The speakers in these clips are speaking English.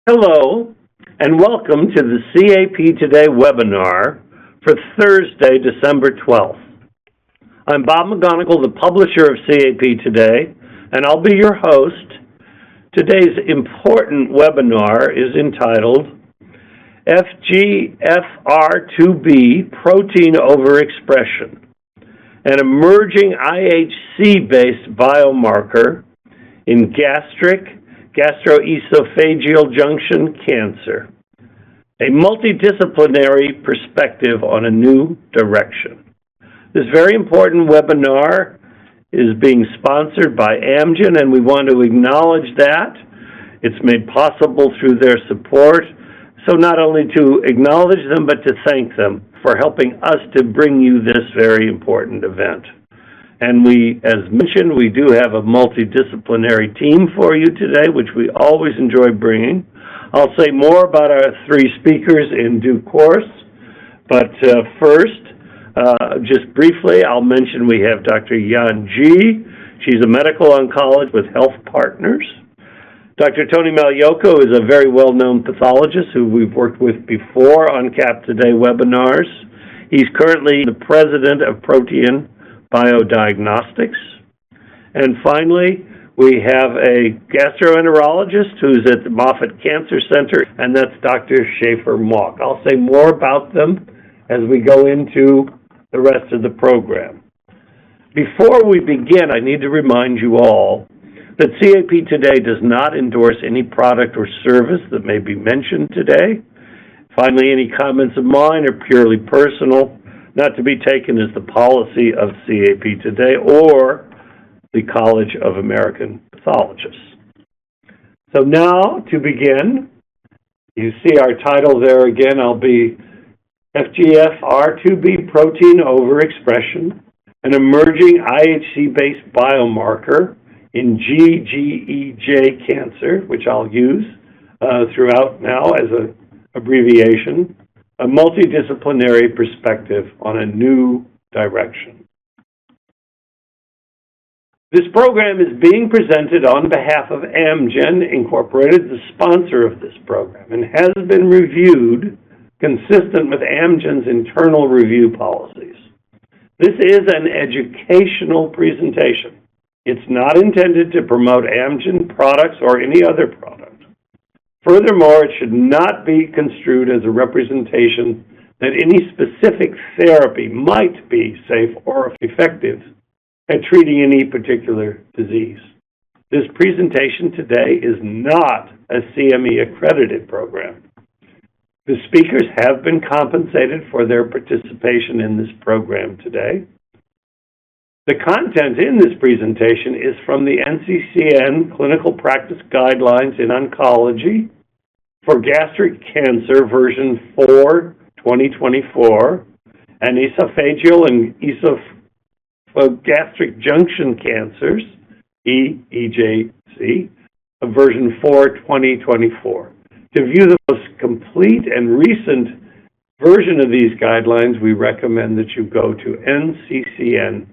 Hello, and welcome to the CAP Today webinar for Thursday, December 12th. I'm Bob McGonigal, the publisher of CAP Today, and I'll be your host. Today's important webinar is entitled FGFR2b Protein Overexpression, an emerging IHC-Based Biomarker in gastroesophageal junction cancer, a multidisciplinary perspective on a new direction. This very important webinar is being sponsored by Amgen, and we want to acknowledge that. It's made possible through their support, so not only to acknowledge them, but to thank them for helping us to bring you this very important event. And we, as mentioned, we do have a multidisciplinary team for you today, which we always enjoy bringing. I'll say more about our three speakers in due course, but first, just briefly, I'll mention we have Dr. Yan Ji. She's a medical oncologist with Health Partners. Dr. Tony Malioco is a very well-known pathologist who we've worked with before on CAP Today webinars. He's currently the president of Protein Biodiagnostics. And finally, we have a gastroenterologist who's at the Moffitt Cancer Center, and that's Dr. Schaefer-Mauck. I'll say more about them as we go into the rest of the program. Before we begin, I need to remind you all that CAP Today does not endorse any product or service that may be mentioned today. Finally, any comments of mine are purely personal, not to be taken as the policy of CAP Today or the College of American Pathologists. So now, to begin, you see our title there again. I'll be FGFR2b Protein Overexpression, an emerging IHC-based biomarker in GEJ cancer, which I'll use throughout now as an abbreviation, a multidisciplinary perspective on a new direction. This program is being presented on behalf of Amgen, Incorporated, the sponsor of this program, and has been reviewed consistent with Amgen's internal review policies. This is an educational presentation. It's not intended to promote Amgen products or any other product. Furthermore, it should not be construed as a representation that any specific therapy might be safe or effective at treating any particular disease. This presentation today is not a CME-accredited program. The speakers have been compensated for their participation in this program today. The content in this presentation is from the NCCN Clinical Practice Guidelines in Oncology for Gastric Cancer version 4, 2024, and esophageal and esophagogastric junction cancers, EJC, version 4, 2024. To view the most complete and recent version of these guidelines, we recommend that you go to nccn.org.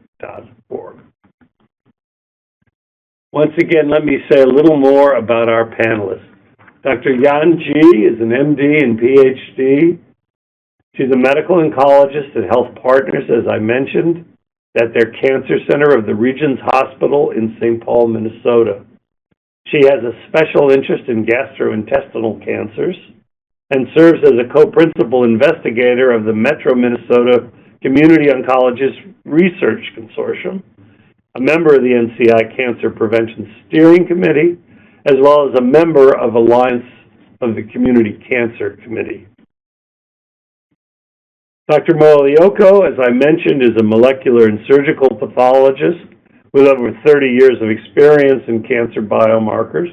Once again, let me say a little more about our panelists. Dr. Yan Ji is an MD and PhD. She's a medical oncologist at Health Partners, as I mentioned, at their Cancer Center of the Regions Hospital in St. Paul, Minnesota. She has a special interest in gastrointestinal cancers and serves as a co-principal investigator of the Metro Minnesota Community Oncologist Research Consortium, a member of the NCI Cancer Prevention Steering Committee, as well as a member of Alliance of the Community Cancer Committee. Dr. Malioco, as I mentioned, is a molecular and surgical pathologist with over 30 years of experience in cancer biomarkers.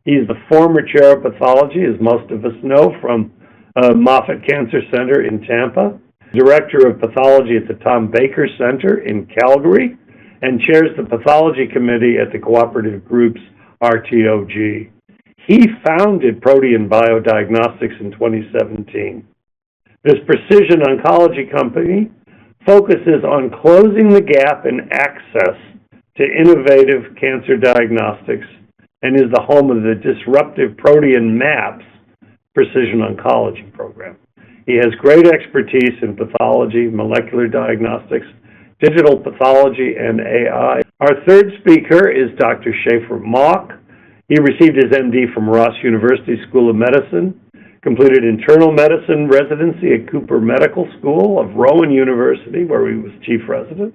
He's the former chair of pathology, as most of us know, from Moffitt Cancer Center in Tampa, director of pathology at the Tom Baker Center in Calgary, and chairs the pathology committee at the cooperative group's RTOG. He founded Protein Biodiagnostics in 2017. This precision oncology company focuses on closing the gap in access to innovative cancer diagnostics and is the home of the Disruptive Protein Maps Precision Oncology program. He has great expertise in pathology, molecular diagnostics, digital pathology, and AI. Our third speaker is Dr. Schaefer Mauck. He received his MD from Ross University School of Medicine, completed internal medicine residency at Cooper Medical School of Rowan University, where he was chief resident.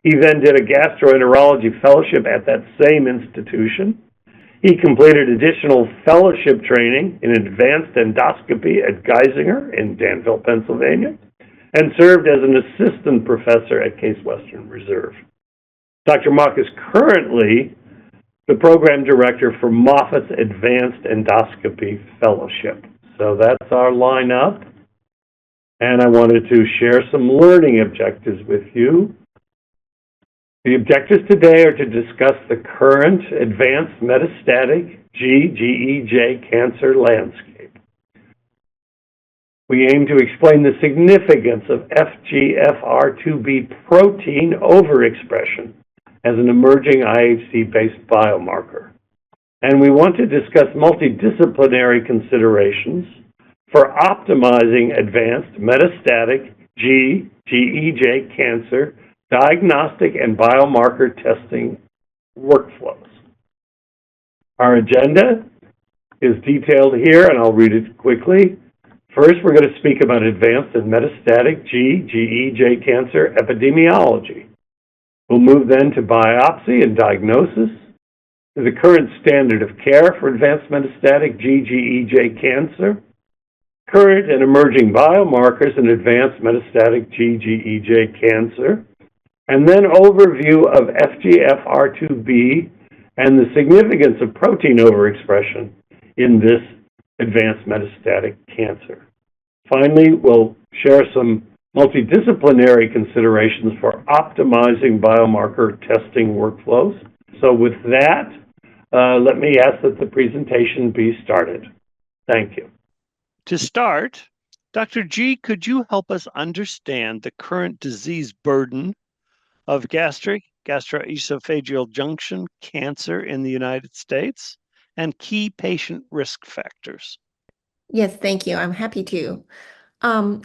He then did a gastroenterology fellowship at that same institution. He completed additional fellowship training in advanced endoscopy at Geisinger in Danville, Pennsylvania, and served as an assistant professor at Case Western Reserve. Dr. Mauck is currently the program director for Moffitt's Advanced Endoscopy Fellowship. So that's our lineup, and I wanted to share some learning objectives with you. The objectives today are to discuss the current advanced metastatic GEJ cancer landscape. We aim to explain the significance of FGFR2b protein overexpression as an emerging IHC-based biomarker. And we want to discuss multidisciplinary considerations for optimizing advanced metastatic GEJ cancer diagnostic and biomarker testing workflows. Our agenda is detailed here, and I'll read it quickly. First, we're going to speak about advanced and metastatic GEJ cancer epidemiology. We'll move then to biopsy and diagnosis, to the current standard of care for advanced metastatic GEJ cancer, current and emerging biomarkers in advanced metastatic GEJ cancer, and then overview of FGFR2b and the significance of protein overexpression in this advanced metastatic cancer. Finally, we'll share some multidisciplinary considerations for optimizing biomarker testing workflows. So with that, let me ask that the presentation be started. Thank you. To start, Dr. G, could you help us understand the current disease burden of gastroesophageal junction cancer in the United States and key patient risk factors? Yes, thank you. I'm happy to.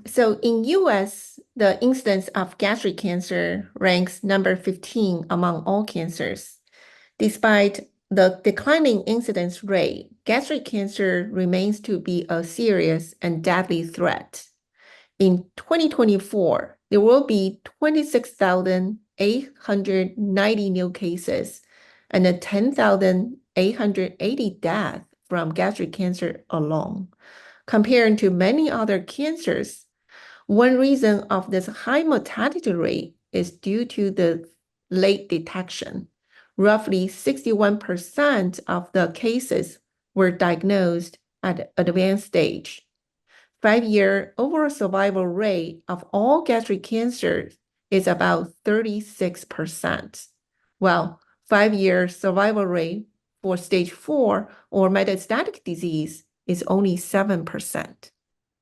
So in US, the incidence of gastric cancer ranks number 15 among all cancers. Despite the declining incidence rate, gastric cancer remains to be a serious and deadly threat. In 2024, there will be 26,890 new cases and 10,880 deaths from gastric cancer alone. Compared to many other cancers, one reason of this high mortality rate is due to the late detection. Roughly 61% of the cases were diagnosed at advanced stage. 5-year overall survival rate of all gastric cancers is about 36%, while 5-year survival rate for stage 4 or metastatic disease is only 7%.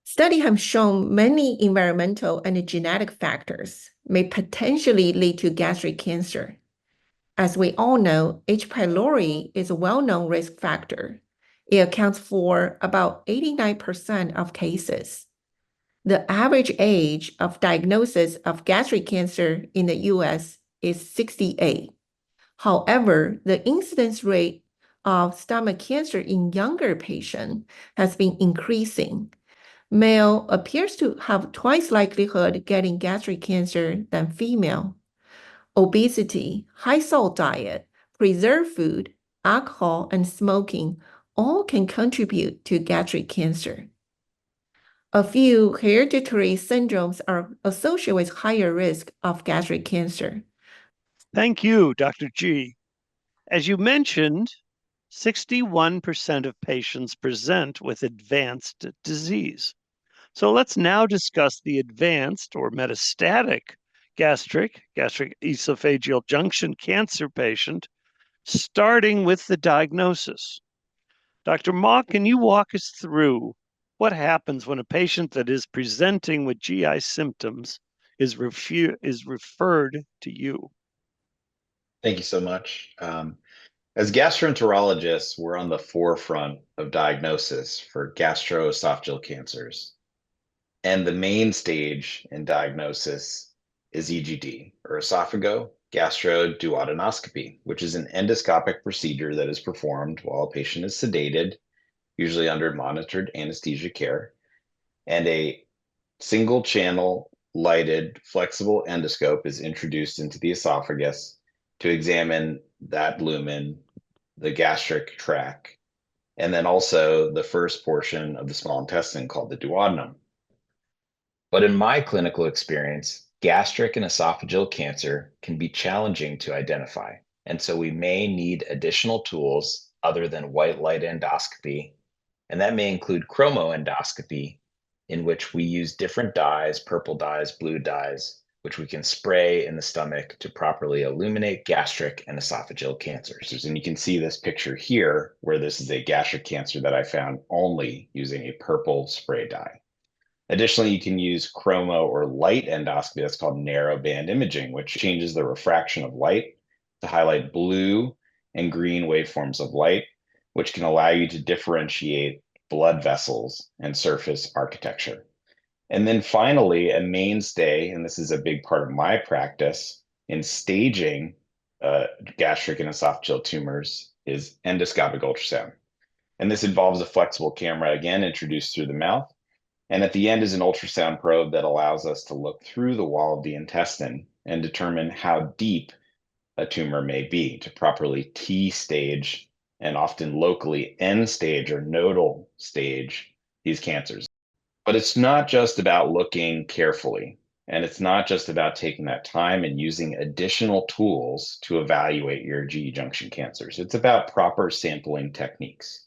Studies have shown many environmental and genetic factors may potentially lead to gastric cancer. As we all know, H. pylori is a well-known risk factor. It accounts for about 89% of cases. The average age of diagnosis of gastric cancer in the US is 68. However, the incidence rate of stomach cancer in younger patients has been increasing. Male appears to have twice likelihood getting gastric cancer than female. Obesity, high salt diet, preserved food, alcohol, and smoking all can contribute to gastric cancer. A few hereditary syndromes are associated with higher risk of gastric cancer. Thank you, Dr. G. As you mentioned, 61% of patients present with advanced disease. So let's now discuss the advanced or metastatic gastric esophageal junction cancer patient, starting with the diagnosis. Dr. Mauck, can you walk us through what happens when a patient that is presenting with GI symptoms is referred to you? Thank you so much. As gastroenterologists, we're on the forefront of diagnosis for gastroesophageal cancers. And the main stage in diagnosis is EGD, or esophago-gastroduodenoscopy, which is an endoscopic procedure that is performed while a patient is sedated, usually under monitored anesthesia care, and a single channel lighted flexible endoscope is introduced into the esophagus to examine that lumen, the gastric tract, and then also the first portion of the small intestine called the duodenum. But in my clinical experience, gastric and esophageal cancer can be challenging to identify. And so we may need additional tools other than white light endoscopy. And that may include chromoendoscopy, in which we use different dyes, purple dyes, blue dyes, which we can spray in the stomach to properly illuminate gastric and esophageal cancers. And you can see this picture here, where this is a gastric cancer that I found only using a purple spray dye. Additionally, you can use chromo or light endoscopy, that's called narrowband imaging, which changes the refraction of light to highlight blue and green waveforms of light, which can allow you to differentiate blood vessels and surface architecture. And then finally, a mainstay, and this is a big part of my practice in staging gastric and esophageal tumors, is endoscopic ultrasound. And this involves a flexible camera, again, introduced through the mouth. And at the end is an ultrasound probe that allows us to look through the wall of the intestine and determine how deep a tumor may be to properly T-stage and often locally end-stage or nodal stage these cancers. But it's not just about looking carefully, and it's not just about taking that time and using additional tools to evaluate your GE junction cancers. It's about proper sampling techniques.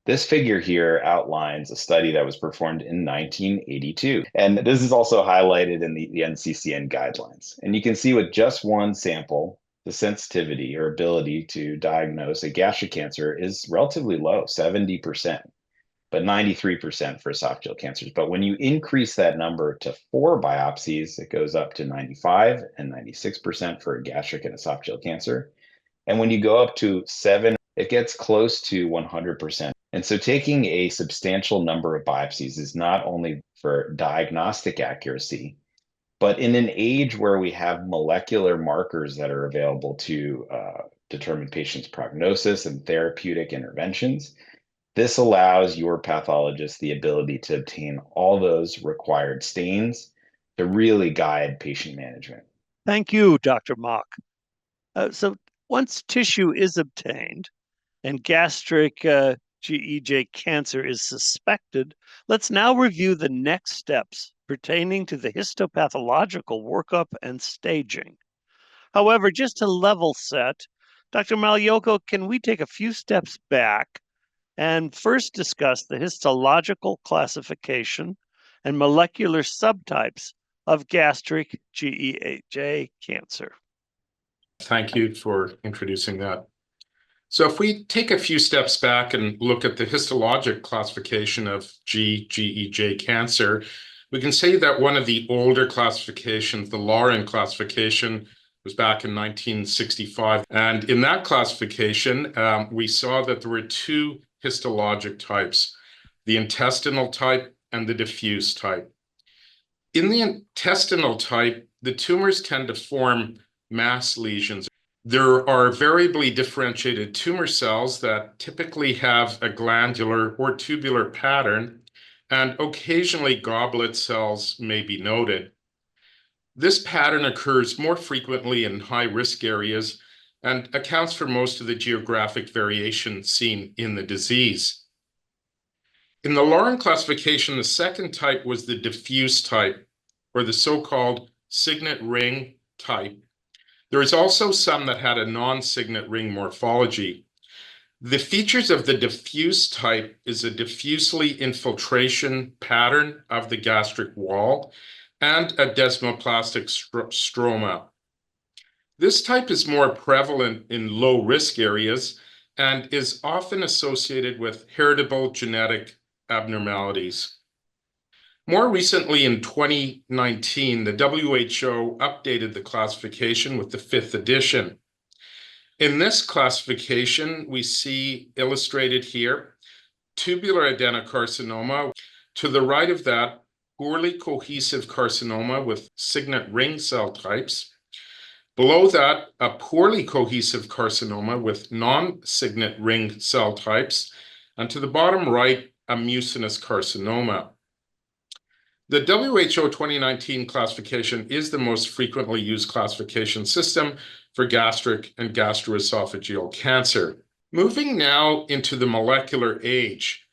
This figure here outlines a study that was performed in 1982. And this is also highlighted in the NCCN guidelines. And you can see with just one sample, the sensitivity or ability to diagnose a gastric cancer is relatively low, 70%, but 93% for esophageal cancers. But when you increase that number to 4 biopsies, it goes up to 95 and 96% for gastric and esophageal cancer. And when you go up to 7, it gets close to 100%. And so taking a substantial number of biopsies is not only for diagnostic accuracy, but in an age where we have molecular markers that are available to determine patients' prognosis and therapeutic interventions, this allows your pathologist the ability to obtain all those required stains to really guide patient management. Thank you, Dr. Mock. So once tissue is obtained and gastric GEJ cancer is suspected, let's now review the next steps pertaining to the histopathological workup and staging. However, just to level set, Dr. Magliocco, can we take a few steps back and first discuss the histological classification and molecular subtypes of gastric GEJ cancer? Thank you for introducing that. So if we take a few steps back and look at the histologic classification of GEJ cancer, we can say that one of the older classifications, the Lauren classification, was back in 1965. And in that classification, we saw that there were 2 histologic types, the intestinal type and the diffuse type. In the intestinal type, the tumors tend to form mass lesions. There are variably differentiated tumor cells that typically have a glandular or tubular pattern, and occasionally goblet cells may be noted. This pattern occurs more frequently in high-risk areas and accounts for most of the geographic variation seen in the disease. In the Lauren classification, the second type was the diffuse type, or the so-called signet ring type. There is also some that had a non-signet ring morphology. The features of the diffuse type is a diffusely infiltration pattern of the gastric wall and a desmoplastic stroma. This type is more prevalent in low-risk areas and is often associated with heritable genetic abnormalities. More recently, in 2019, the WHO updated the classification with the 5th edition. In this classification, we see illustrated here tubular adenocarcinoma. To the right of that, poorly cohesive carcinoma with signet ring cell types. Below that, a poorly cohesive carcinoma with non-signet ring cell types. And to the bottom right, a mucinous carcinoma. The WHO 2019 classification is the most frequently used classification system for gastric and gastroesophageal cancer. Moving now into the molecular age,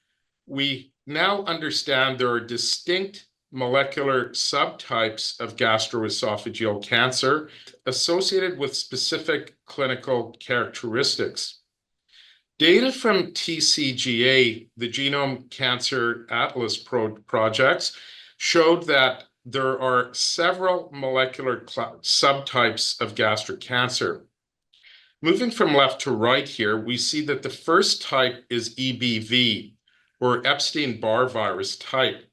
we now understand there are distinct molecular subtypes of gastroesophageal cancer associated with specific clinical characteristics. Data from TCGA, the Genome Cancer Atlas projects, showed that there are several molecular subtypes of gastric cancer. Moving from left to right here, we see that the first type is EBV, or Epstein-Barr virus type.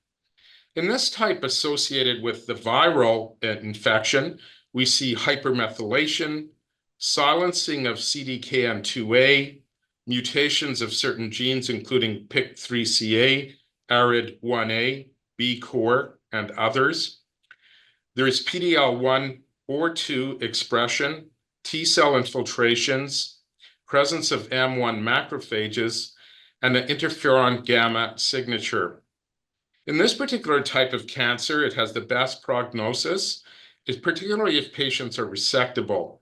In this type associated with the viral infection, we see hypermethylation, silencing of CDKN2A, mutations of certain genes, including PIK3CA, ARID1A, B-core, and others. There is PD-L1 or 2 expression, T-cell infiltrations, presence of M1 macrophages, and an interferon gamma signature. In this particular type of cancer, it has the best prognosis, particularly if patients are resectable.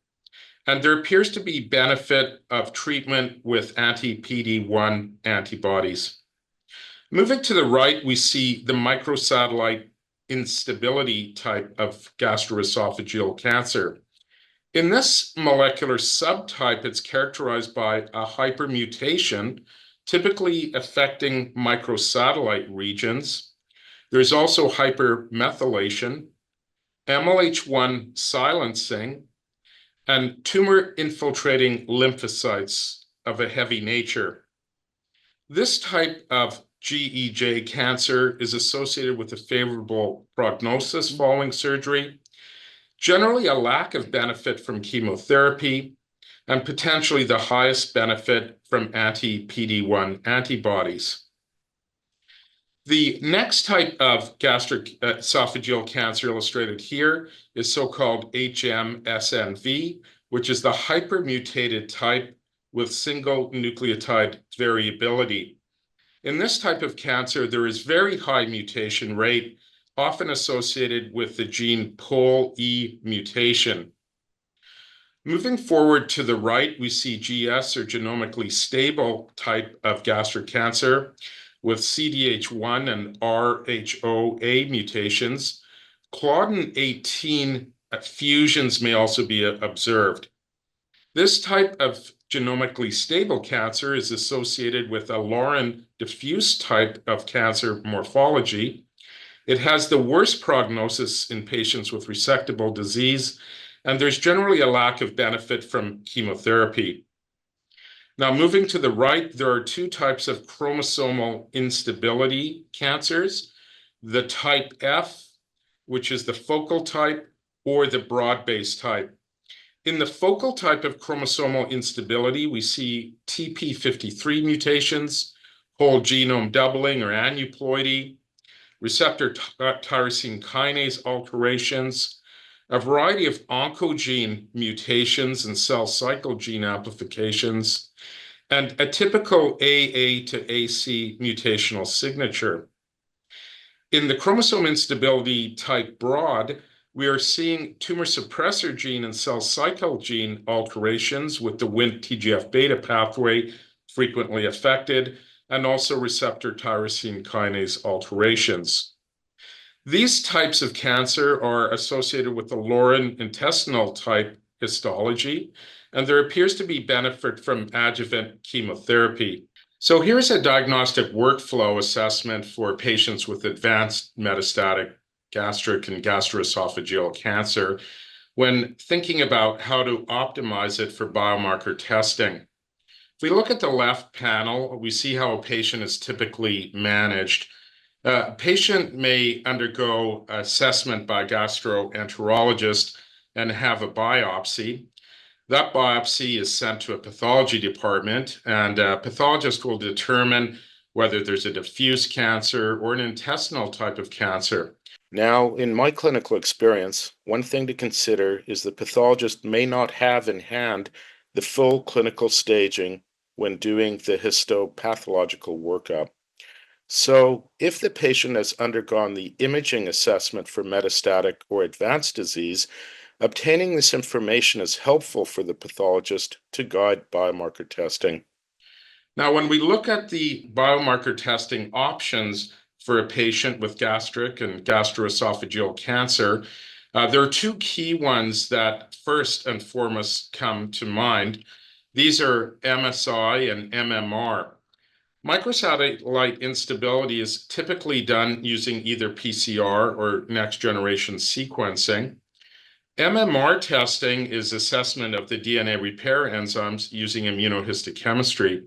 And there appears to be benefit of treatment with anti-PD-1 antibodies. Moving to the right, we see the microsatellite instability type of gastroesophageal cancer. In this molecular subtype, it's characterized by a hypermutation, typically affecting microsatellite regions. There's also hypermethylation, MLH1 silencing, and tumor-infiltrating lymphocytes of a heavy nature. This type of GEJ cancer is associated with a favorable prognosis following surgery, generally a lack of benefit from chemotherapy, and potentially the highest benefit from anti-PD-1 antibodies. The next type of gastric esophageal cancer illustrated here is so-called HMSNV, which is the hypermutated type with single nucleotide variability. In this type of cancer, there is very high mutation rate, often associated with the gene POL-E mutation. Moving forward to the right, we see GS, or genomically stable type of gastric cancer, with CDH1 and RHOA mutations. Claudin 18 fusions may also be observed. This type of genomically stable cancer is associated with a Laurin diffuse type of cancer morphology. It has the worst prognosis in patients with resectable disease, and there's generally a lack of benefit from chemotherapy. Now, moving to the right, there are two types of chromosomal instability cancers, the type F, which is the focal type, or the broad-based type. In the focal type of chromosomal instability, we see TP53 mutations, whole genome doubling or aneuploidy, receptor tyrosine kinase alterations, a variety of oncogene mutations and cell cycle gene amplifications, and a typical AA to AC mutational signature. In the chromosome instability type broad, we are seeing tumor suppressor gene and cell cycle gene alterations with the Wnt TGF-beta pathway frequently affected, and also receptor tyrosine kinase alterations. These types of cancer are associated with the Laurin intestinal type histology, and there appears to be benefit from adjuvant chemotherapy. So here's a diagnostic workflow assessment for patients with advanced metastatic gastric and gastroesophageal cancer when thinking about how to optimize it for biomarker testing. If we look at the left panel, we see how a patient is typically managed. A patient may undergo assessment by a gastroenterologist and have a biopsy. That biopsy is sent to a pathology department, and a pathologist will determine whether there's a diffuse cancer or an intestinal type of cancer. Now, in my clinical experience, one thing to consider is the pathologist may not have in hand the full clinical staging when doing the histopathological workup. So, if the patient has undergone the imaging assessment for metastatic or advanced disease, obtaining this information is helpful for the pathologist to guide biomarker testing. Now, when we look at the biomarker testing options for a patient with gastric and gastroesophageal cancer, there are two key ones that first and foremost come to mind. These are MSI and MMR. Microsatellite instability is typically done using either PCR or next generation sequencing. MMR testing is assessment of the DNA repair enzymes using immunohistochemistry.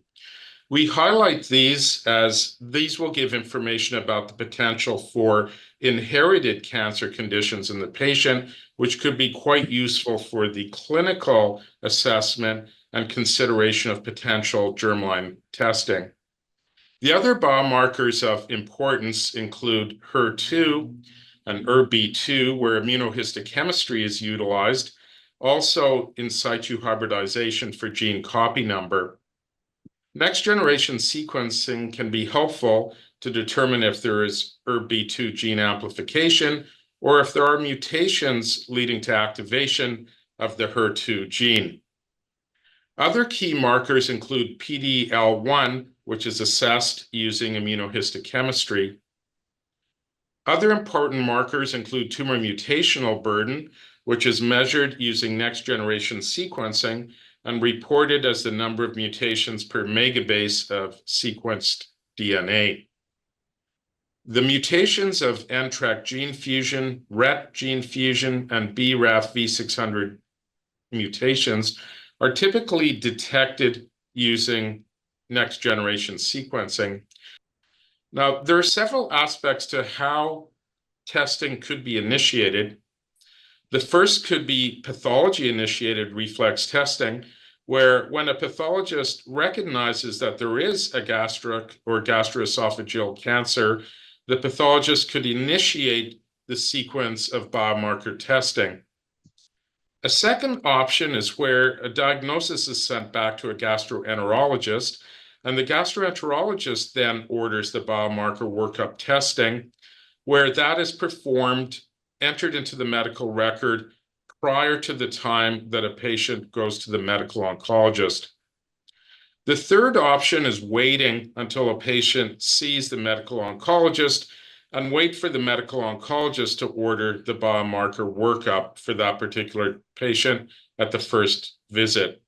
We highlight these as these will give information about the potential for inherited cancer conditions in the patient, which could be quite useful for the clinical assessment and consideration of potential germline testing. The other biomarkers of importance include HER2 and ERB2, where immunohistochemistry is utilized, also in situ hybridization for gene copy number. Next generation sequencing can be helpful to determine if there is ERB2 gene amplification or if there are mutations leading to activation of the HER2 gene. Other key markers include PD-L1, which is assessed using immunohistochemistry. Other important markers include tumor mutational burden, which is measured using next-generation sequencing and reported as the number of mutations per megabase of sequenced DNA. The mutations of NTRK gene fusion, RET gene fusion, and BRAF V600 mutations are typically detected using next-generation sequencing. Now, there are several aspects to how testing could be initiated. The first could be pathology-initiated reflex testing, where when a pathologist recognizes that there is a gastric or gastroesophageal cancer, the pathologist could initiate the sequence of biomarker testing. A second option is where a diagnosis is sent back to a gastroenterologist, and the gastroenterologist then orders the biomarker workup testing, where that is performed, entered into the medical record prior to the time that a patient goes to the medical oncologist. The third option is waiting until a patient sees the medical oncologist and wait for the medical oncologist to order the biomarker workup for that particular patient at the first visit.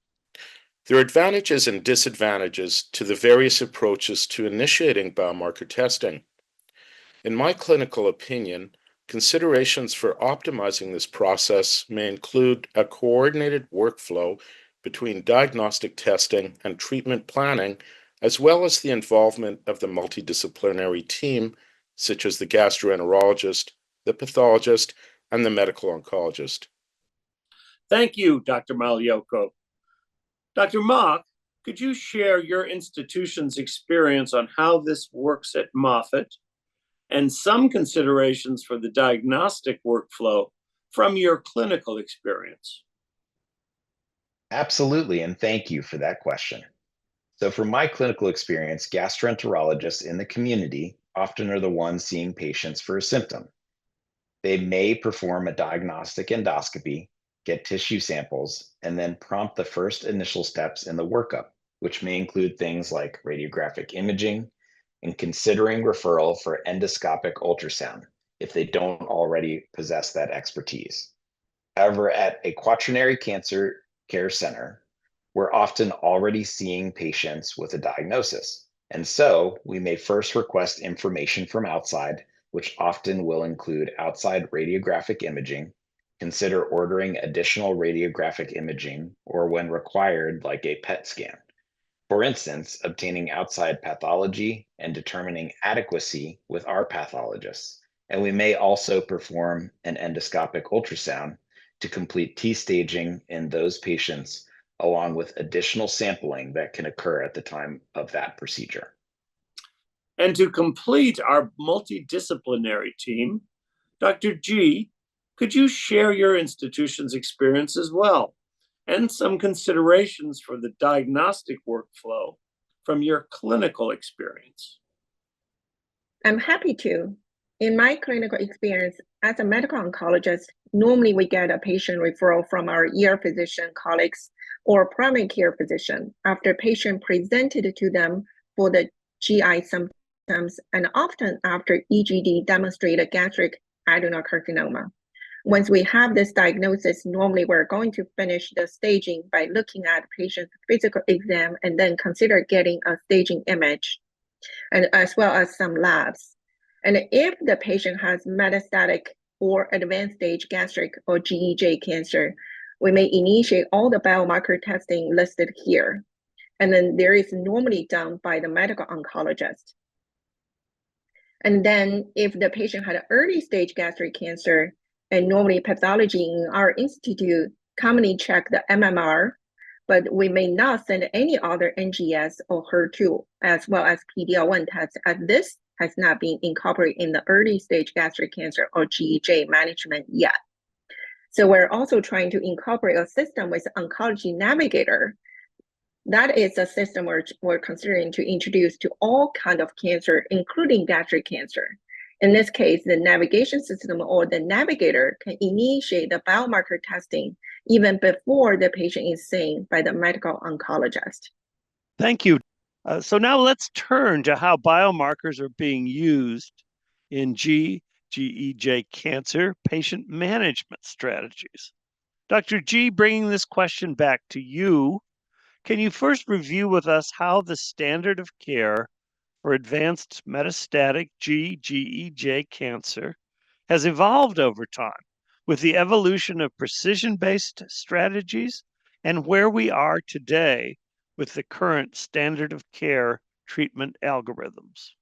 There are advantages and disadvantages to the various approaches to initiating biomarker testing. In my clinical opinion, considerations for optimizing this process may include a coordinated workflow between diagnostic testing and treatment planning, as well as the involvement of the multidisciplinary team, such as the gastroenterologist, the pathologist, and the medical oncologist. Thank you, Dr. Magliocco. Dr. Mock, could you share your institution's experience on how this works at Moffitt and some considerations for the diagnostic workflow from your clinical experience? Absolutely, and thank you for that question. So from my clinical experience, gastroenterologists in the community often are the ones seeing patients for a symptom. They may perform a diagnostic endoscopy, get tissue samples, and then prompt the first initial steps in the workup, which may include things like radiographic imaging and considering referral for endoscopic ultrasound if they don't already possess that expertise. However, at a quaternary cancer care center, we're often already seeing patients with a diagnosis. And so we may first request information from outside, which often will include outside radiographic imaging, consider ordering additional radiographic imaging, or when required, like a PET scan. For instance, obtaining outside pathology and determining adequacy with our pathologists. And we may also perform an endoscopic ultrasound to complete T-staging in those patients, along with additional sampling that can occur at the time of that procedure. And to complete our multidisciplinary team, Dr. G, could you share your institution's experience as well, and some considerations for the diagnostic workflow from your clinical experience? I'm happy to. In my clinical experience as a medical oncologist, normally we get a patient referral from our ER physician colleagues or primary care physician after patient presented to them for the GI symptoms and often after EGD demonstrated gastric adenocarcinoma. Once we have this diagnosis, normally we're going to finish the staging by looking at patient's physical exam and then consider getting a staging image, and as well as some labs. And if the patient has metastatic or advanced stage gastric or GEJ cancer, we may initiate all the biomarker testing listed here. And then there is normally done by the medical oncologist. And then if the patient had an early stage gastric cancer, and normally pathology in our institute commonly check the MMR, but we may not send any other NGS or HER2 as well as PD-L1 tests, as this has not been incorporated in the early stage gastric cancer or GEJ management yet. So we're also trying to incorporate a system with Oncology Navigator. That is a system we're considering to introduce to all kinds of cancer, including gastric cancer. In this case, the navigation system or the navigator can initiate the biomarker testing even before the patient is seen by the medical oncologist. Thank you. So now let's turn to how biomarkers are being used in GEJ cancer patient management strategies. Dr. G, bringing this question back to you, can you first review with us how the standard of care for advanced metastatic GEJ cancer has evolved over time with the evolution of precision-based strategies and where we are today with the current standard of care treatment algorithms?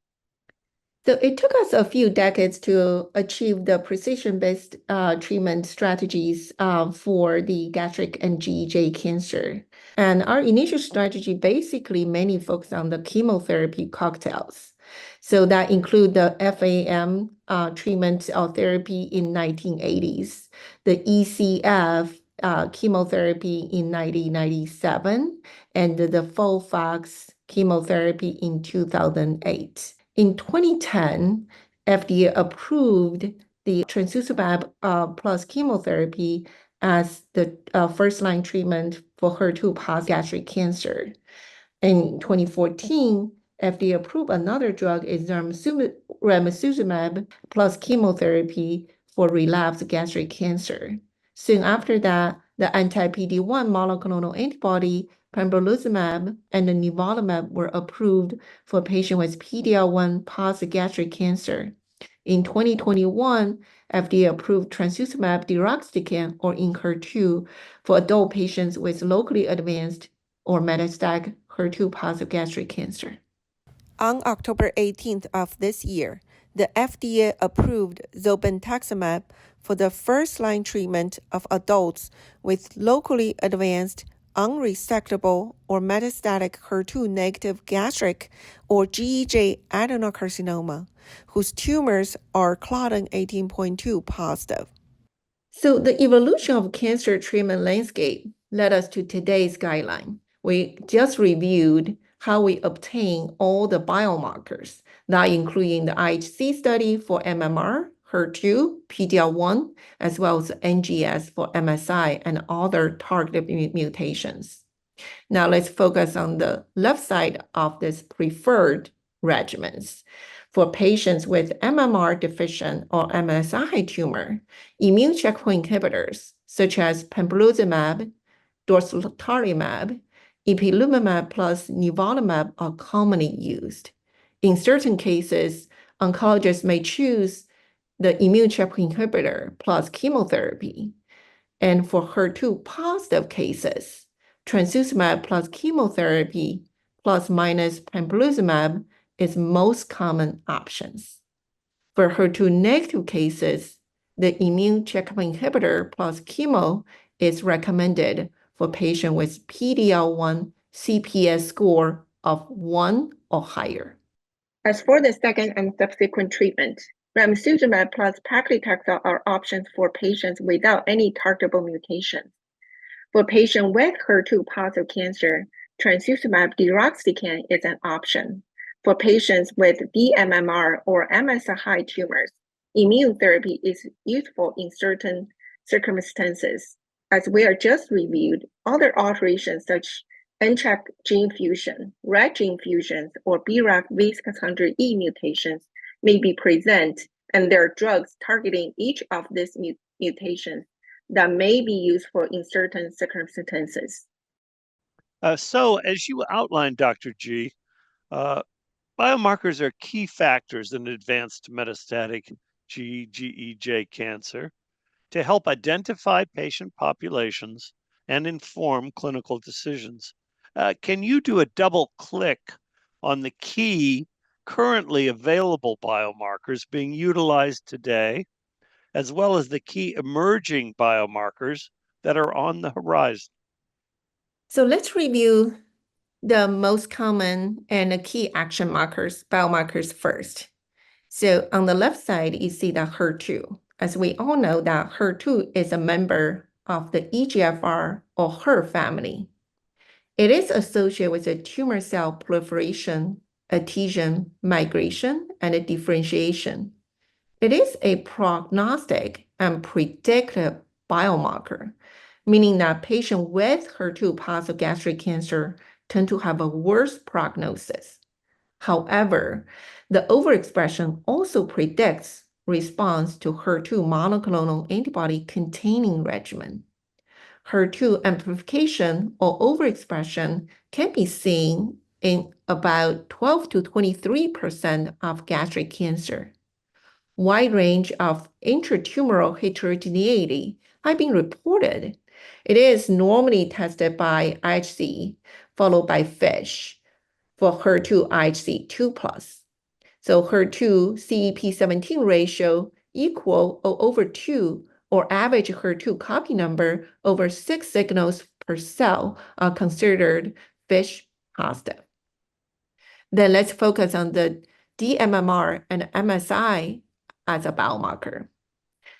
So it took us a few decades to achieve the precision-based treatment strategies for the gastric and GEJ cancer. And our initial strategy basically mainly focused on the chemotherapy cocktails. So that include the FAM treatment of therapy in 1980s, the ECF chemotherapy in 1997, and the FOLFOX chemotherapy in 2008. In 2010, FDA approved the trastuzumab plus chemotherapy as the first-line treatment for HER2-positive gastric cancer. In 2014, FDA approved another drug, is ramucirumab plus chemotherapy for relapsed gastric cancer. Soon after that, the anti-PD-1 monoclonal antibody pembrolizumab and the nivolumab were approved for patients with PD-L1 positive gastric cancer. In 2021, FDA approved trastuzumab deruxtecan or Enhertu for adult patients with locally advanced or metastatic HER2-positive gastric cancer. On October 18th of this year, the FDA approved zolbetuximab for the first-line treatment of adults with locally advanced unresectable or metastatic HER2-negative gastric or GEJ adenocarcinoma, whose tumors are claudin 18.2 positive. So the evolution of cancer treatment landscape led us to today's guideline. We just reviewed how we obtain all the biomarkers, that including the IHC study for MMR, HER2, PD-L1, as well as NGS for MSI and other targeted mutations. Now let's focus on the left side of this preferred regimens. For patients with MMR deficient or MSI tumor, immune checkpoint inhibitors such as pembrolizumab, dostarlimab, ipilimumab plus nivolumab are commonly used. In certain cases, oncologists may choose the immune checkpoint inhibitor plus chemotherapy. And for HER2 positive cases, trastuzumab plus chemotherapy plus minus pembrolizumab is most common options. For HER2 negative cases, the immune checkpoint inhibitor plus chemo is recommended for patients with PD-L1 CPS score of 1 or higher. As for the second and subsequent treatment, ramucirumab plus paclitaxel are options for patients without any targetable mutations. For patients with HER2-positive cancer, trastuzumab deruxtecan is an option. For patients with dMMR or MSI-high tumors, immune therapy is useful in certain circumstances. As we are just reviewed, other alterations such NTRK gene fusion, RET gene fusions, or BRAF V600E mutations may be present, and there are drugs targeting each of these mutations that may be useful in certain circumstances. So as you outlined, Dr. G, biomarkers are key factors in advanced metastatic GEJ cancer to help identify patient populations and inform clinical decisions. Can you do a double click on the key currently available biomarkers being utilized today, as well as the key emerging biomarkers that are on the horizon? So let's review the most common and the key action markers, biomarkers first. So on the left side, you see the HER2. As we all know that HER2 is a member of the EGFR or HER family. It is associated with a tumor cell proliferation, adhesion, migration, and a differentiation. It is a prognostic and predictive biomarker, meaning that patients with HER2-positive gastric cancer tend to have a worse prognosis. However, the overexpression also predicts response to HER2 monoclonal antibody containing regimen. HER2 amplification or overexpression can be seen in about 12 to 23% of gastric cancer. Wide range of intratumoral heterogeneity have been reported. It is normally tested by IHC, followed by FISH for HER2 IHC2+. So HER2 CEP17 ratio equal or over 2, or average HER2 copy number over 6 signals per cell are considered FISH positive. Then let's focus on the dMMR and MSI as a biomarker.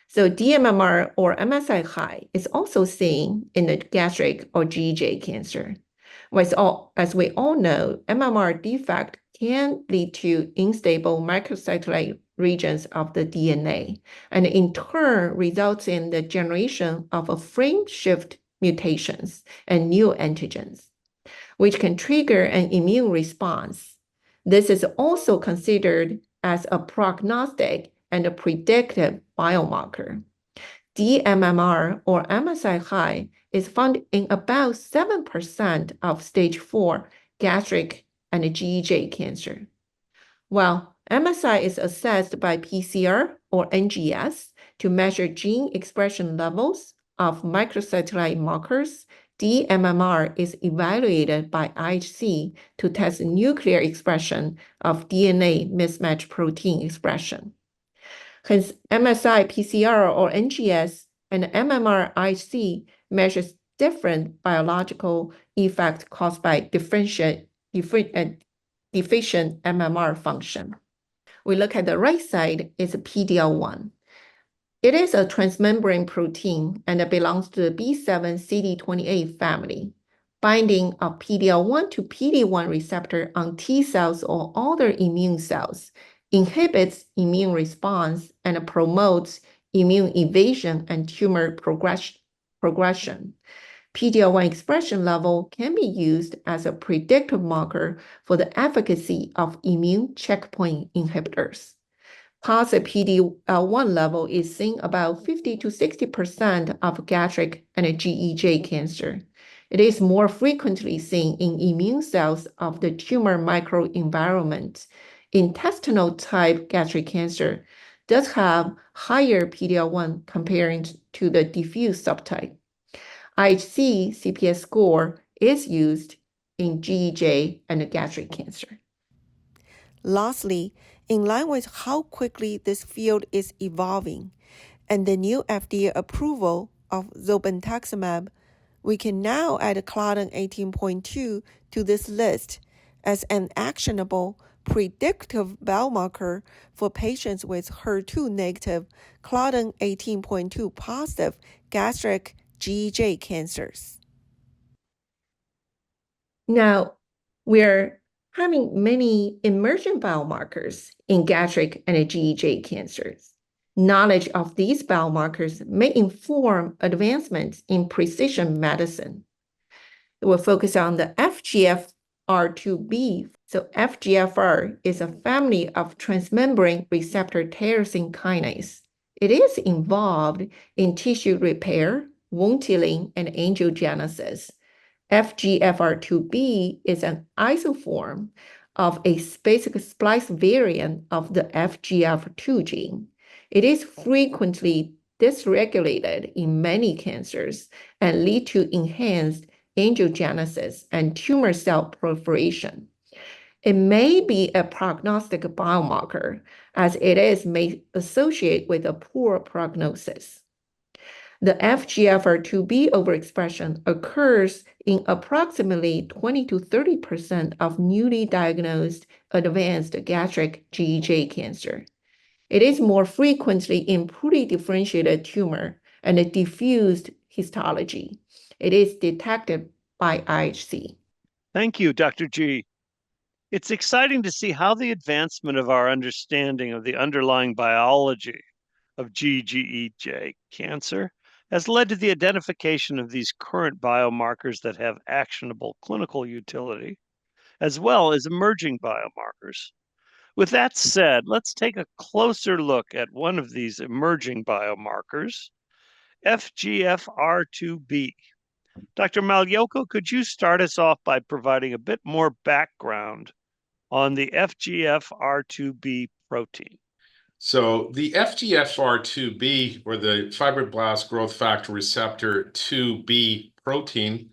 So dMMR or MSI high is also seen in the gastric or GEJ cancer. As we all know, MMR defect can lead to unstable microsatellite regions of the DNA, and in turn results in the generation of a frame shift mutations and new antigens, which can trigger an immune response. This is also considered as a prognostic and a predictive biomarker. dMMR or MSI high is found in about 7% of stage 4 gastric and GEJ cancer. While MSI is assessed by PCR or NGS to measure gene expression levels of microsatellite markers, dMMR is evaluated by IHC to test nuclear expression of DNA mismatch protein expression. Hence, MSI PCR or NGS and MMR IHC measures different biological effects caused by deficient MMR function. We look at the right side, is PD-L1. It is a transmembrane protein and it belongs to the B7-CD28 family. Binding of PD-L1 to PD-1 receptor on T cells or other immune cells inhibits immune response and promotes immune evasion and tumor progression. PD-L1 expression level can be used as a predictive marker for the efficacy of immune checkpoint inhibitors. Positive PD-L1 level is seen about 50 to 60% of gastric and GEJ cancer. It is more frequently seen in immune cells of the tumor microenvironment. Intestinal type gastric cancer does have higher PD-L1 comparing to the diffuse subtype. IHC CPS score is used in GEJ and gastric cancer. Lastly, in line with how quickly this field is evolving, and the new FDA approval of zolbentaximab, we can now add Claudin 18.2 to this list as an actionable predictive biomarker for patients with HER2-negative Claudin 18.2 positive gastric GEJ cancers. Now, we're having many emerging biomarkers in gastric and GEJ cancers. Knowledge of these biomarkers may inform advancements in precision medicine. It will focus on the FGFR2b. So FGFR is a family of transmembrane receptor tyrosine kinase. It is involved in tissue repair, wound healing, and angiogenesis. FGFR2b is an isoform of a specific splice variant of the FGFR2 gene. It is frequently dysregulated in many cancers and lead to enhanced angiogenesis and tumor cell proliferation. It may be a prognostic biomarker, as it may associate with a poor prognosis. The FGFR2b overexpression occurs in approximately 20 to 30% of newly diagnosed advanced gastric GEJ cancer. It is more frequently in poorly differentiated tumor and a diffused histology. It is detected by IHC. Thank you, Dr. G. It's exciting to see how the advancement of our understanding of the underlying biology of GEJ cancer has led to the identification of these current biomarkers that have actionable clinical utility, as well as emerging biomarkers. With that said, let's take a closer look at one of these emerging biomarkers, FGFR2b. Dr. Magliocco, could you start us off by providing a bit more background on the FGFR2b protein? So the FGFR2b, or the fibroblast growth factor receptor 2b protein,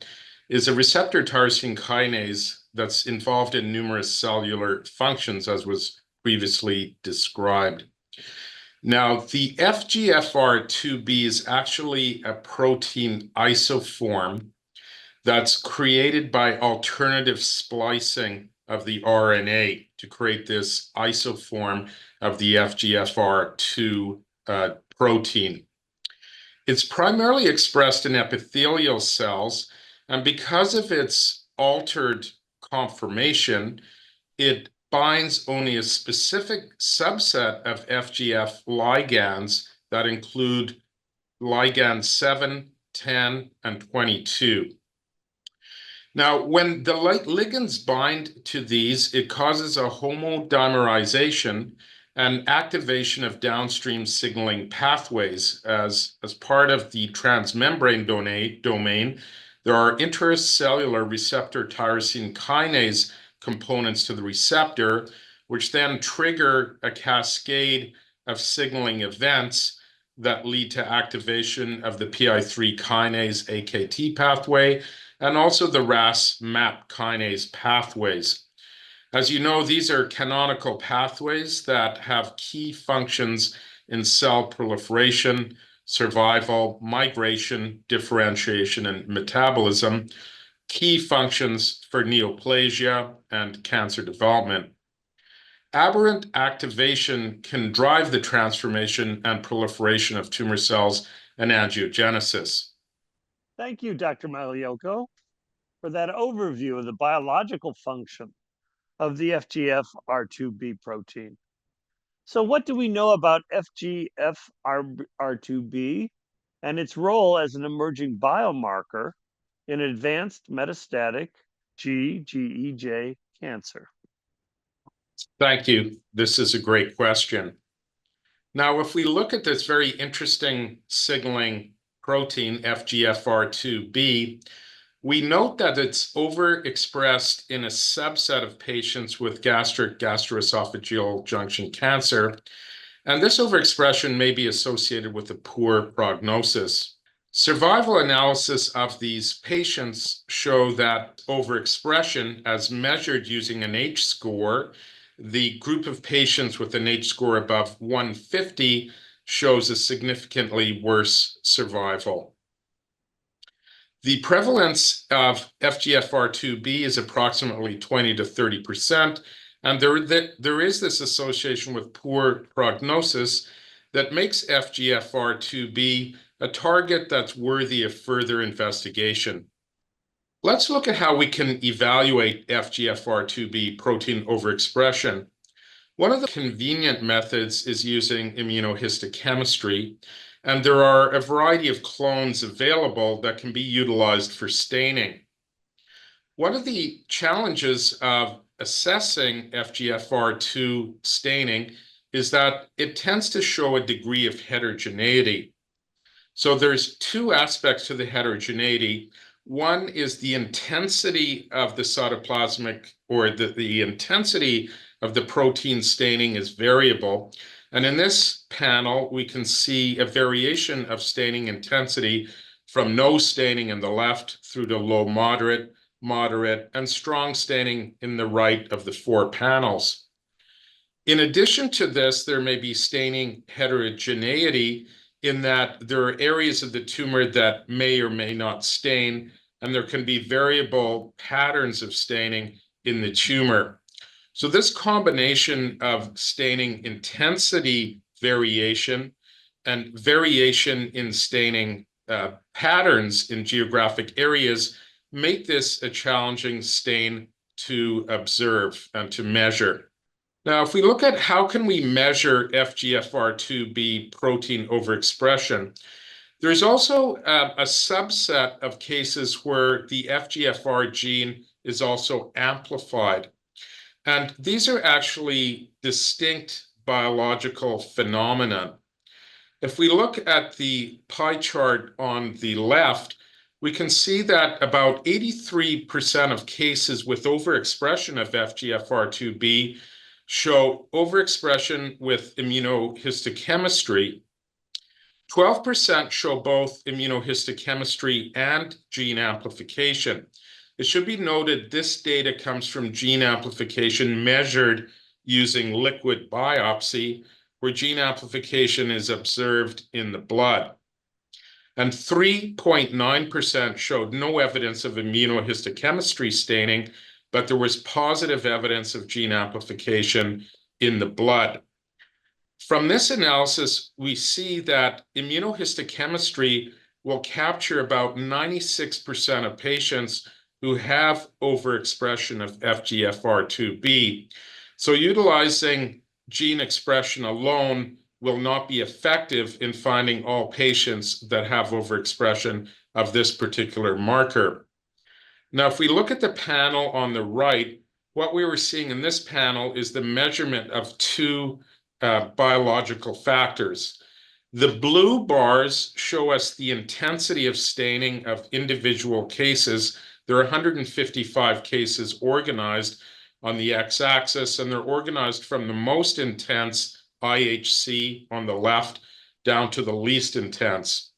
is a receptor tyrosine kinase that's involved in numerous cellular functions, as was previously described. Now, the FGFR2b is actually a protein isoform that's created by alternative splicing of the RNA to create this isoform of the FGFR2 protein. It's primarily expressed in epithelial cells, and because of its altered conformation, it binds only a specific subset of FGF ligands that include ligand 7, 10, and 22. Now, when the ligands bind to these, it causes a homodimerization and activation of downstream signaling pathways. As part of the transmembrane domain, there are intracellular receptor tyrosine kinase components to the receptor, which then trigger a cascade of signaling events that lead to activation of the PI3 kinase AKT pathway, and also the RAS-MAP kinase pathways. As you know, these are canonical pathways that have key functions in cell proliferation, survival, migration, differentiation, and metabolism, key functions for neoplasia and cancer development. Aberrant activation can drive the transformation and proliferation of tumor cells and angiogenesis. Thank you, Dr. Magliocco, for that overview of the biological function of the FGFR2b protein. So what do we know about FGFR2b and its role as an emerging biomarker in advanced metastatic GEJ cancer? Thank you. This is a great question. Now, if we look at this very interesting signaling protein, FGFR2b, we note that it's overexpressed in a subset of patients with gastric gastroesophageal junction cancer, and this overexpression may be associated with a poor prognosis. Survival analysis of these patients show that overexpression, as measured using an H-score, the group of patients with an H-score above 150 shows a significantly worse survival. The prevalence of FGFR2b is approximately 20 to 30%, and there is this association with poor prognosis that makes FGFR2b a target that's worthy of further investigation. Let's look at how we can evaluate FGFR2b protein overexpression. One of the convenient methods is using immunohistochemistry, and there are a variety of clones available that can be utilized for staining. One of the challenges of assessing FGFR2 staining is that it tends to show a degree of heterogeneity. So there's two aspects to the heterogeneity. One is the intensity of the cytoplasmic, or the intensity of the protein staining is variable. And in this panel, we can see a variation of staining intensity from no staining in the left through to low moderate, moderate, and strong staining in the right of the four panels. In addition to this, there may be staining heterogeneity in that there are areas of the tumor that may or may not stain, and there can be variable patterns of staining in the tumor. So this combination of staining intensity variation and variation in staining patterns in geographic areas make this a challenging stain to observe and to measure. Now, if we look at how can we measure FGFR2b protein overexpression, there's also a subset of cases where the FGFR gene is also amplified. And these are actually distinct biological phenomena. If we look at the pie chart on the left, we can see that about 83% of cases with overexpression of FGFR2b show overexpression with immunohistochemistry. 12% show both immunohistochemistry and gene amplification. It should be noted this data comes from gene amplification measured using liquid biopsy, where gene amplification is observed in the blood. And 3.9% showed no evidence of immunohistochemistry staining, but there was positive evidence of gene amplification in the blood. From this analysis, we see that immunohistochemistry will capture about 96% of patients who have overexpression of FGFR2b. So utilizing gene expression alone will not be effective in finding all patients that have overexpression of this particular marker. Now, if we look at the panel on the right, what we were seeing in this panel is the measurement of two biological factors. The blue bars show us the intensity of staining of individual cases. There are 155 cases organized on the x-axis, and they're organized from the most intense IHC on the left down to the least intense.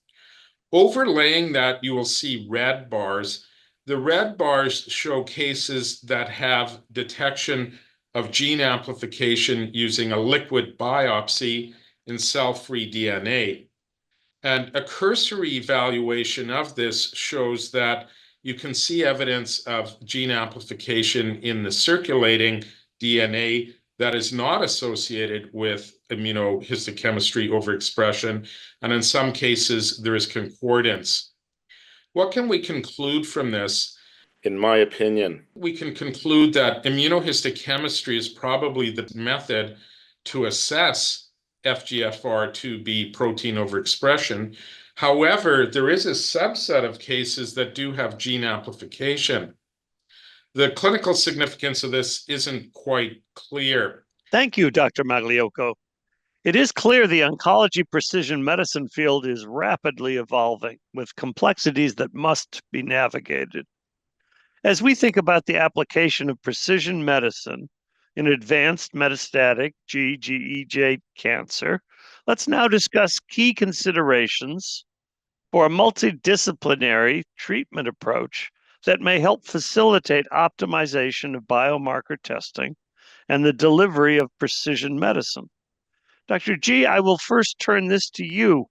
Overlaying that, you will see red bars. The red bars show cases that have detection of gene amplification using a liquid biopsy in cell-free DNA. And a cursory evaluation of this shows that you can see evidence of gene amplification in the circulating DNA that is not associated with immunohistochemistry overexpression, and in some cases, there is concordance. What can we conclude from this? In my opinion, we can conclude that immunohistochemistry is probably the method to assess FGFR2b protein overexpression. However, there is a subset of cases that do have gene amplification. The clinical significance of this isn't quite clear. Thank you, Dr. Magliocco. It is clear the oncology precision medicine field is rapidly evolving with complexities that must be navigated. As we think about the application of precision medicine in advanced metastatic GEJ cancer, let's now discuss key considerations for a multidisciplinary treatment approach that may help facilitate optimization of biomarker testing and the delivery of precision medicine. Dr. G, I will first turn this to you.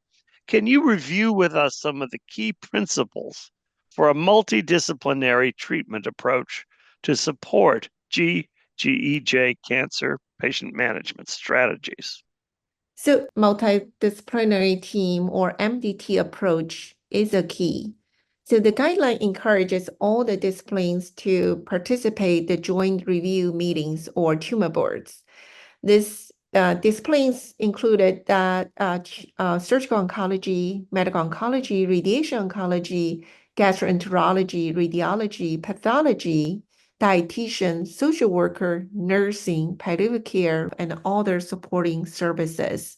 Can you review with us some of the key principles for a multidisciplinary treatment approach to support GEJ cancer patient management strategies? So multidisciplinary team or MDT approach is a key. So the guideline encourages all the disciplines to participate the joint review meetings or tumor boards. This disciplines included surgical oncology, medical oncology, radiation oncology, gastroenterology, radiology, pathology, dietitian, social worker, nursing, palliative care, and other supporting services.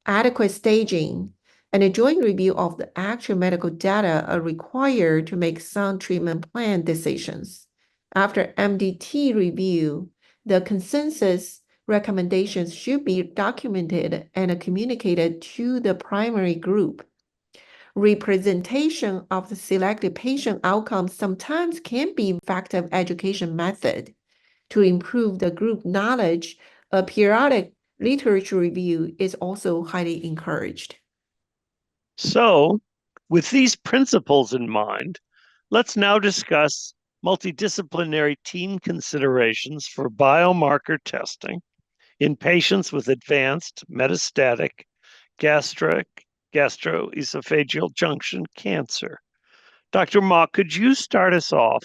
Adequate staging and a joint review of the actual medical data are required to make sound treatment plan decisions. After MDT review, the consensus recommendations should be documented and communicated to the primary group. Representation of the selected patient outcomes sometimes can be effective education method to improve the group knowledge. A periodic literature review is also highly encouraged. So, with these principles in mind, let's now discuss multidisciplinary team considerations for biomarker testing in patients with advanced metastatic gastroesophageal junction cancer. Dr. Ma, could you start us off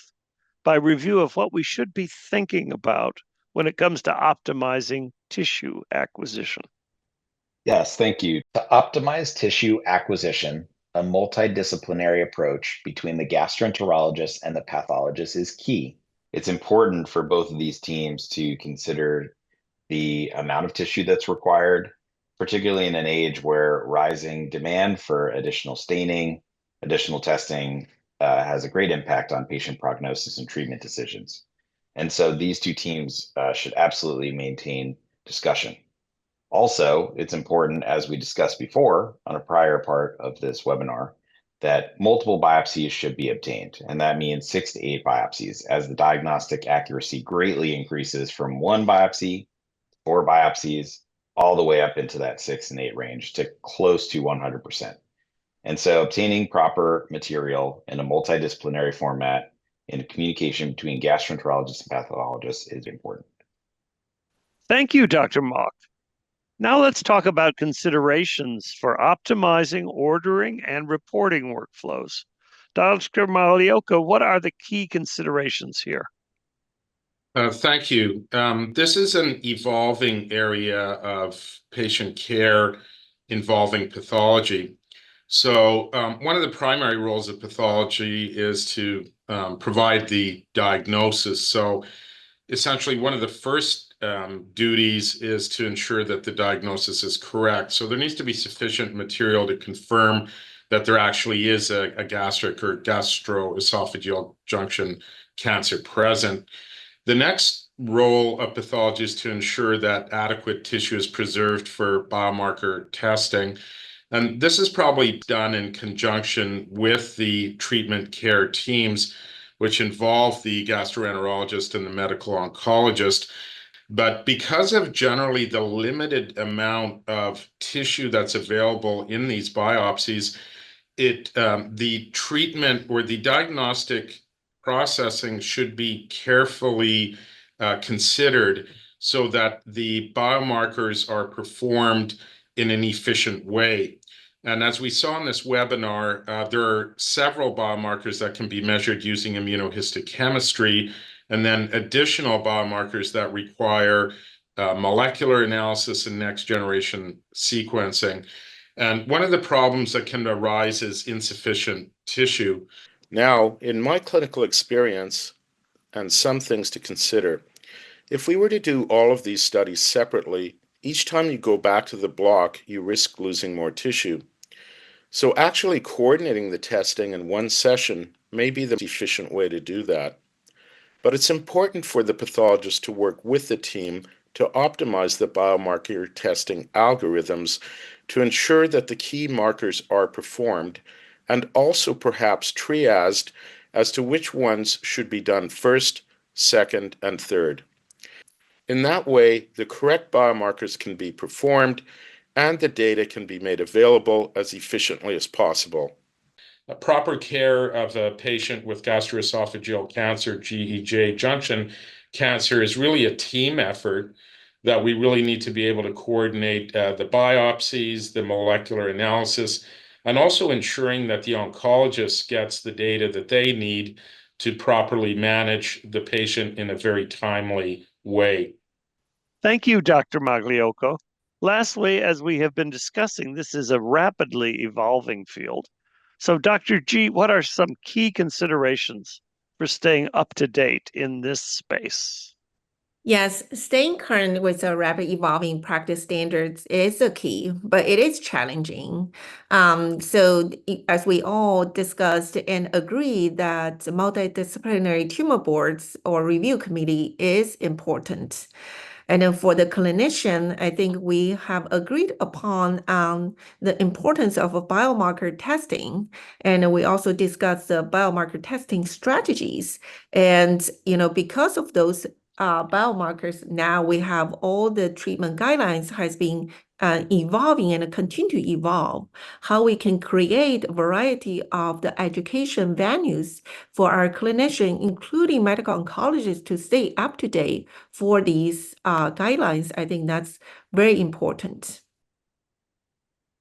by review of what we should be thinking about when it comes to optimizing tissue acquisition? Yes, thank you. To optimize tissue acquisition, a multidisciplinary approach between the gastroenterologist and the pathologist is key. It's important for both of these teams to consider the amount of tissue that's required, particularly in an age where rising demand for additional staining, additional testing has a great impact on patient prognosis and treatment decisions. And so these two teams should absolutely maintain discussion. Also, it's important, as we discussed before on a prior part of this webinar, that multiple biopsies should be obtained. And that means 6 to 8 biopsies, as the diagnostic accuracy greatly increases from 1 biopsy, 4 biopsies, all the way up into that 6 and 8 range to close to 100%. And so obtaining proper material in a multidisciplinary format in communication between gastroenterologists and pathologists is important. Thank you, Dr. Mock. Now let's talk about considerations for optimizing ordering and reporting workflows. Dr. Malioka, what are the key considerations here? Thank you. This is an evolving area of patient care involving pathology. So one of the primary roles of pathology is to provide the diagnosis. So essentially, one of the first duties is to ensure that the diagnosis is correct. So there needs to be sufficient material to confirm that there actually is a gastric or gastroesophageal junction cancer present. The next role of pathology is to ensure that adequate tissue is preserved for biomarker testing. And this is probably done in conjunction with the treatment care teams, which involve the gastroenterologist and the medical oncologist. But because of generally the limited amount of tissue that's available in these biopsies, the treatment or the diagnostic processing should be carefully considered so that the biomarkers are performed in an efficient way. And as we saw in this webinar, there are several biomarkers that can be measured using immunohistochemistry, and then additional biomarkers that require molecular analysis and next generation sequencing. And one of the problems that can arise is insufficient tissue. Now, in my clinical experience, and some things to consider, if we were to do all of these studies separately, each time you go back to the block, you risk losing more tissue. So actually coordinating the testing in one session may be the efficient way to do that. But it's important for the pathologist to work with the team to optimize the biomarker testing algorithms to ensure that the key markers are performed, and also perhaps triaged as to which ones should be done first, second, and third. In that way, the correct biomarkers can be performed and the data can be made available as efficiently as possible. Proper care of a patient with gastroesophageal cancer, GEJ junction cancer, is really a team effort that we really need to be able to coordinate the biopsies, the molecular analysis, and also ensuring that the oncologist gets the data that they need to properly manage the patient in a very timely way. Thank you, Dr. Magliocco. Lastly, as we have been discussing, this is a rapidly evolving field. So, Dr. G, what are some key considerations for staying up to date in this space? Yes, staying current with the rapid evolving practice standards is a key, but it is challenging. As we all discussed and agree that multidisciplinary tumor boards or review committee is important. And then for the clinician, I think we have agreed upon the importance of a biomarker testing. And we also discussed the biomarker testing strategies. And, because of those biomarkers, now we have all the treatment guidelines has been evolving and continue to evolve, how we can create a variety of the education venues for our clinician, including medical oncologists, to stay up to date for these guidelines. I think that's very important.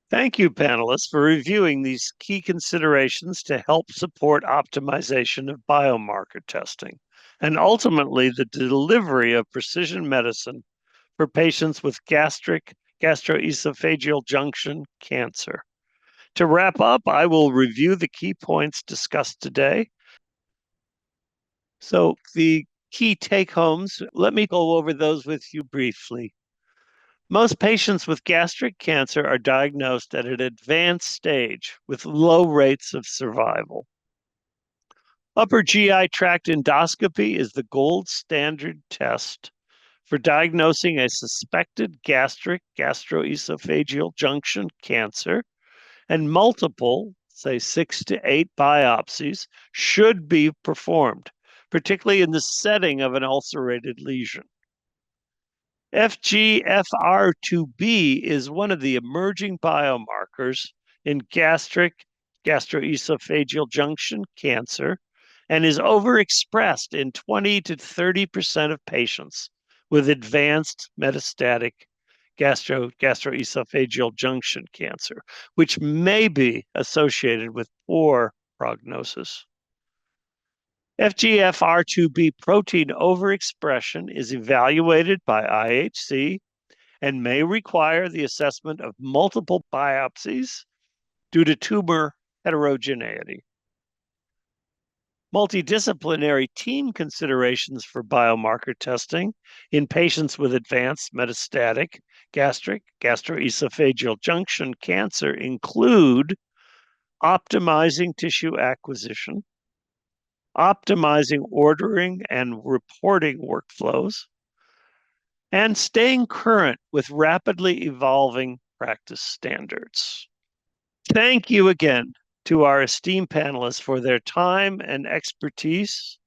Thank you, panelists, for reviewing these key considerations to help support optimization of biomarker testing and ultimately the delivery of precision medicine for patients with gastroesophageal junction cancer. To wrap up, I will review the key points discussed today. So the key take-homes, let me go over those with you briefly. Most patients with gastric cancer are diagnosed at an advanced stage with low rates of survival. Upper GI tract endoscopy is the gold standard test for diagnosing a suspected gastroesophageal junction cancer, and multiple, say 6 to 8 biopsies, should be performed, particularly in the setting of an ulcerated lesion. FGFR2b is one of the emerging biomarkers in gastroesophageal junction cancer and is overexpressed in 20 to 30% of patients with advanced metastatic gastroesophageal junction cancer, which may be associated with poor prognosis. FGFR2b protein overexpression is evaluated by IHC and may require the assessment of multiple biopsies due to tumor heterogeneity. Multidisciplinary team considerations for biomarker testing in patients with advanced metastatic gastroesophageal junction cancer include optimizing tissue acquisition, optimizing ordering and reporting workflows, and staying current with rapidly evolving practice standards. Thank you again to our esteemed panelists for their time and expertise